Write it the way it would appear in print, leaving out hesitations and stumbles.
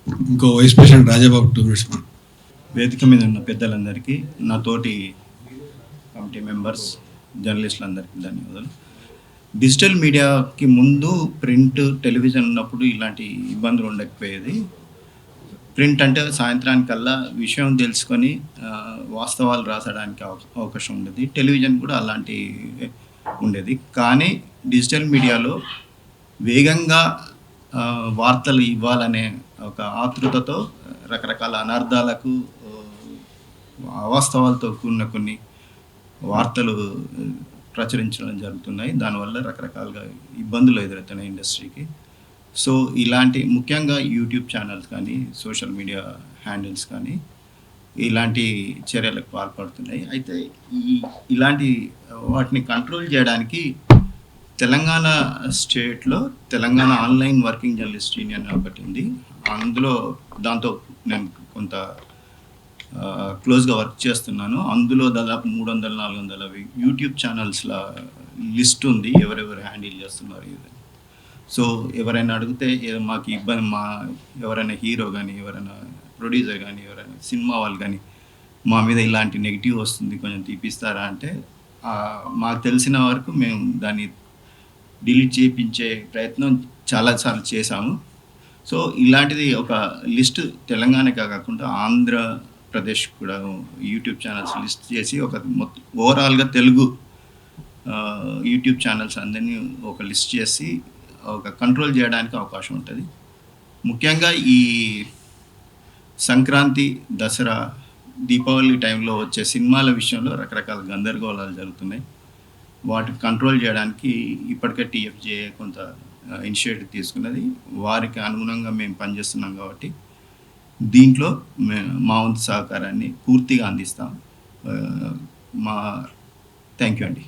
ఇంకో vice president Rajababu 2 minutes. వేదిక మీద ఉన్న పెద్దలందరికీ, నా తోటి కమిటీ మెంబర్స్, జర్నలిస్టులందరికీ ధన్యవాదాలు. డిజిటల్ మీడియాకి ముందు ప్రింట్, టెలివిజన్ ఉన్నప్పుడు ఇలాంటి ఇబ్బందులు ఉండకపోయేది. ప్రింట్ అంటే సాయంత్రానికల్లా విషయం తెలుసుకొని వాస్తవాలు రాసడానికి అవకాశం ఉండేది. టెలివిజన్ కూడా అలాంటి ఉండేది. కానీ డిజిటల్ మీడియాలో వేగంగా వార్తలు ఇవ్వాలనే ఒక ఆతృతతో రకరకాల అనర్థాలకు, అవాస్తవాలతో కూడిన కొన్ని వార్తలు ప్రచురించడం జరుగుతున్నాయి. దానివల్ల రకరకాలుగా ఇబ్బందులు ఎదురవుతున్నాయి ఇండస్ట్రీకి. సో ఇలాంటి ముఖ్యంగా యూట్యూబ్ ఛానల్స్ కానీ, సోషల్ మీడియా హ్యాండిల్స్ కానీ ఇలాంటి చర్యలకు పాల్పడుతున్నాయి. అయితే ఇలాంటి వాటిని కంట్రోల్ చేయడానికి తెలంగాణ స్టేట్లో Telangana online working journalist union ఒకటి ఉంది. అందులో దాంతో నేను కొంత క్లోజ్గా వర్క్ చేస్తున్నాను. అందులో దాదాపు 300-400 యూట్యూబ్ ఛానల్స్ల లిస్ట్ ఉంది, ఎవరెవరు హ్యాండిల్ చేస్తున్నారు ఇది. సో ఎవరైనా అడిగితే మాకు ఇబ్బంది, ఎవరైనా హీరో కానీ, ఎవరైనా ప్రొడ్యూసర్ కానీ, ఎవరైనా సినిమా వాళ్ళు కానీ మా మీద ఇలాంటి నెగిటివ్ వస్తుంది కొంచెం తీపిస్తారా అంటే మాకు తెలిసిన వరకు మేము దాన్ని డిలీట్ చేయించే ప్రయత్నం చాలాసార్లు చేశాము. సో ఇలాంటిది ఒక లిస్ట్ తెలంగాణకే కాకుండా ఆంధ్రప్రదేశ్ కూడా యూట్యూబ్ ఛానల్స్ లిస్ట్ చేసి ఒక మొత్తం ఓవరాల్గా తెలుగు యూట్యూబ్ ఛానల్స్ అందరినీ ఒక లిస్ట్ చేసి ఒక కంట్రోల్ చేయడానికి అవకాశం ఉంటుంది. ముఖ్యంగా ఈ సంక్రాంతి, దసరా, దీపావళి టైంలో వచ్చే సినిమాల విషయంలో రకరకాల గందరగోళాలు జరుగుతున్నాయి. వాటిని కంట్రోల్ చేయడానికి ఇప్పటికే TFJA కొంత ఇనిషియేటివ్ తీసుకున్నది. వారికి అనుగుణంగా మేము పనిచేస్తున్నాం కాబట్టి దీంట్లో మా వంతు సహకారాన్ని పూర్తిగా అందిస్తాం. థ్యాంక్ యూ అండి.